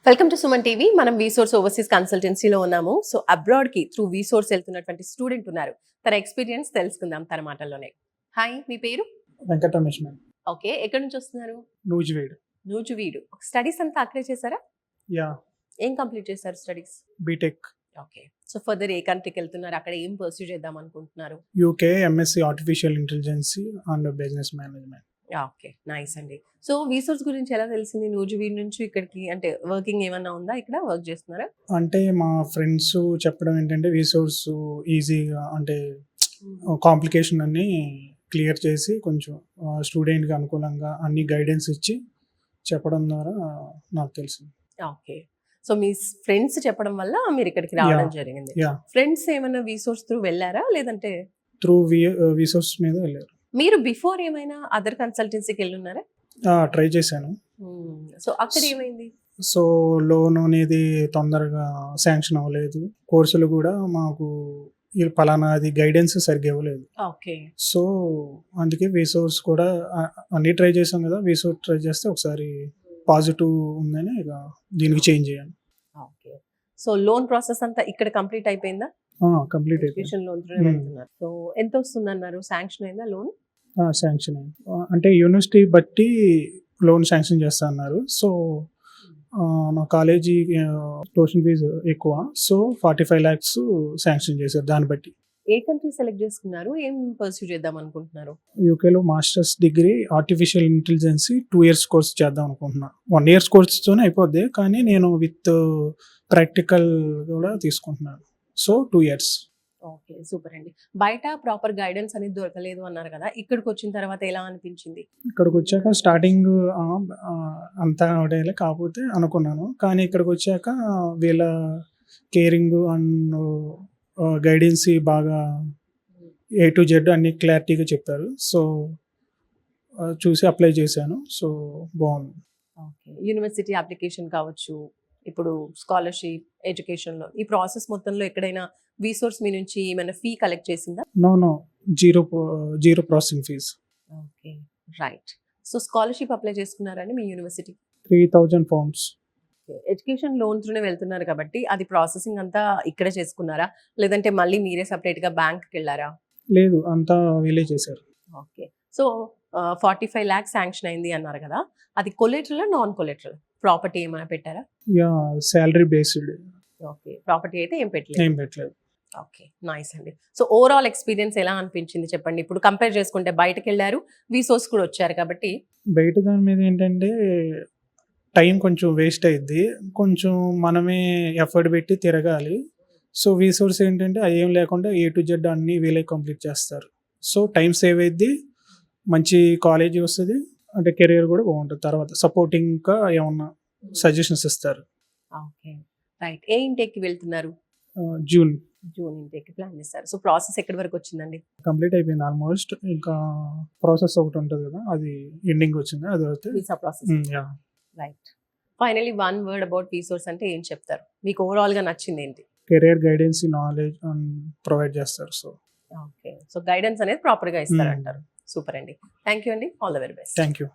Welcome to Suman TV. మనం వీసోర్స్ overseas కన్సల్టెన్సీలో ఉన్నాము. So abroad కి త్రూ వీసోర్స్ వెళ్తున్నటువంటి స్టూడెంట్ ఉన్నారు. తన ఎక్స్పీరియన్స్ తెలుసుకుందాం తన మాటల్లోనే. హాయ్, మీ పేరు? వెంకటరమేష్ మేడం. ఓకే, ఎక్కడి నుంచి వస్తున్నారు? నూజివీడు. నూజివీడు. స్టడీస్ అంతా అక్కడే చేశారా? యా, ఏం కంప్లీట్ చేశారు studies? B Tech. Okay, so further ఏ కంట్రీకి వెళ్తున్నారు? అక్కడ ఏం పర్స్యూ చేద్దాం అనుకుంటున్నారు? UK MSc artificial intelligence and business management. Okay, nice అండి. సో వీసోర్స్ గురించి ఎలా తెలిసింది? నూజివీడు నుంచి ఇక్కడికి అంటే వర్కింగ్ ఏమన్నా ఉందా? ఇక్కడ వర్క్ చేస్తున్నారా? అంటే మా ఫ్రెండ్స్ చెప్పడం ఏంటంటే రీసోర్స్ ఈజీగా అంటే కాంప్లికేషన్ అన్ని క్లియర్ చేసి కొంచెం స్టూడెంట్కి అనుకూలంగా అన్ని గైడెన్స్ ఇచ్చి చెప్పడం ద్వారా నాకు తెలిసింది. ఓకే, సో మీ ఫ్రెండ్స్ చెప్పడం వల్ల మీరు ఇక్కడికి రావడం జరిగింది. యా, ఫ్రెండ్స్ ఏమైనా వీసోర్స్ త్రూ వెళ్ళారా లేదంటే త్రూ రీసోర్స్ మీద వెళ్ళారు. మీరు బిఫోర్ ఏమైనా అదర్ కన్సల్టెన్సీకి వెళ్ళున్నారా? ట్రై చేశాను. సో అక్కడ ఏమైంది? సో లోన్ అనేది తొందరగా శాంక్షన్ అవ్వలేదు. కోర్సులు కూడా మాకు పలానా అది గైడెన్స్ సరిగ్గా ఇవ్వలేదు. ఓకే, సో అందుకే వీసోర్స్ కూడా అన్ని ట్రై చేసాం కదా, వీసోర్స్ ట్రై చేస్తే ఒకసారి పాజిటివ్ ఉందని ఇక దీనికి చేంజ్ చేయాలి. ఓకే, సో లోన్ ప్రాసెస్ అంతా ఇక్కడ కంప్లీట్ అయిపోయిందా? కంప్లీట్ అయిపోయింది. ఎడ్యుకేషన్ లోన్ వెళ్తున్నారు. సో ఎంత వస్తుంది అన్నారు? శాంక్షన్ అయిందా లోన్? శాంక్షన్ అయింది. అంటే యూనివర్సిటీ బట్టి లోన్ శాంక్షన్ చేస్తా అన్నారు. సో నా కాలేజీ ట్యూషన్ ఫీజు ఎక్కువ, సో 45 lakhs శాంక్షన్ చేశారు. దాన్ని బట్టి ఏ కంట్రీ సెలెక్ట్ చేసుకున్నారు? ఏం పర్స్యూ చేద్దాం అనుకుంటున్నారు? యూకేలో masters degree artificial intelligence 2 years course చేద్దాం అనుకుంటున్నా. 1 year కోర్స్తోనే అయిపోద్ది, కానీ నేను విత్ ప్రాక్టికల్ కూడా తీసుకుంటున్నాను. So 2 years. ఓకే, సూపర్ అండి. బయట ప్రాపర్ గైడెన్స్ అనేది దొరకలేదు అన్నారు కదా, ఇక్కడికి వచ్చిన తర్వాత ఎలా అనిపించింది? ఇక్కడికి వచ్చాక స్టార్టింగ్ అంతా ఒకటేలే కాకపోతే అనుకున్నాను, కానీ ఇక్కడికి వచ్చాక వీళ్ళ కేరింగ్ అండ్ గైడెన్స్ బాగా A to Z అన్ని క్లారిటీగా చెప్పారు. సో చూసి అప్లై చేశాను. సో బాగుంది. ఓకే, యూనివర్సిటీ అప్లికేషన్ కావచ్చు, ఇప్పుడు స్కాలర్షిప్, ఎడ్యుకేషన్లో ఈ ప్రాసెస్ మొత్తంలో ఎక్కడైనా వీసోర్స్ మీ నుంచి ఏమైనా ఫీ కలెక్ట్ చేసిందా? No, zero processing fees. Okay, right. So scholarship apply చేసుకున్నారని మీ యూనివర్సిటీ? 3,000 pounds. ఎడ్యుకేషన్ లోన్ త్రూనే వెళ్తున్నారు కాబట్టి అది ప్రాసెసింగ్ అంతా ఇక్కడే చేసుకున్నారా లేదంటే మళ్ళీ మీరే సపరేట్గా బ్యాంక్కి వెళ్ళారా? లేదు, అంతా వీళ్ళే చేశారు. ఓకే, సో 45 lakhs శాంక్షన్ అయింది అన్నారు కదా, అది కొలెటరల్ నాన్ కొలెటరల్ ప్రాపర్టీ ఏమైనా పెట్టారా? Yeah, salary based. Okay, property అయితే ఏం పెట్టలేదు. ఓకే, నైస్ అండి. సో ఓవరాల్ ఎక్స్పీరియన్స్ ఎలా అనిపించింది చెప్పండి. ఇప్పుడు కంపేర్ చేసుకుంటే బయటకు వెళ్ళారు, వీసోర్స్ కూడా వచ్చారు కాబట్టి. బయట దాని మీద ఏంటంటే టైం కొంచెం వేస్ట్ అయ్యిద్ది, కొంచెం మనమే ఎఫర్ట్ పెట్టి తిరగాలి. సో వీసోర్స్ ఏంటంటే అవి ఏం లేకుండా A to Z అన్నీ వీళ్ళే కంప్లీట్ చేస్తారు. సో టైం సేవ్ అయ్యిద్ది, మంచి కాలేజీ వస్తుంది, అంటే కెరీర్ కూడా బాగుంటుంది. తర్వాత సపోర్టింగ్గా ఏమన్నా సజెషన్స్ ఇస్తారు. Okay, right. ఏ ఇంటేక్కి వెళ్తున్నారు? జూన్ ఇంటేక్కి ప్లాన్ చేస్తారు. సో ప్రాసెస్ ఎక్కడి వరకు వచ్చిందండి? కంప్లీట్ అయిపోయింది ఆల్మోస్ట్. ఇంకా ప్రాసెస్ ఒకటి ఉంటుంది కదా, అది ఎండింగ్ వచ్చింది. అది అయితే visa process. Right. Finally one word about VSource అంటే ఏం చెప్తారు? మీకు ఓవరాల్గా నచ్చింది ఏంటి? కెరీర్ గైడెన్స్, నాలెడ్జ్ ప్రొవైడ్ చేస్తారు. సో ఓకే, సో గైడెన్స్ అనేది ప్రాపర్గా ఇస్తారంటారు. సూపర్ అండి. థ్యాంక్ యూ అండి. All the very best. Thank you.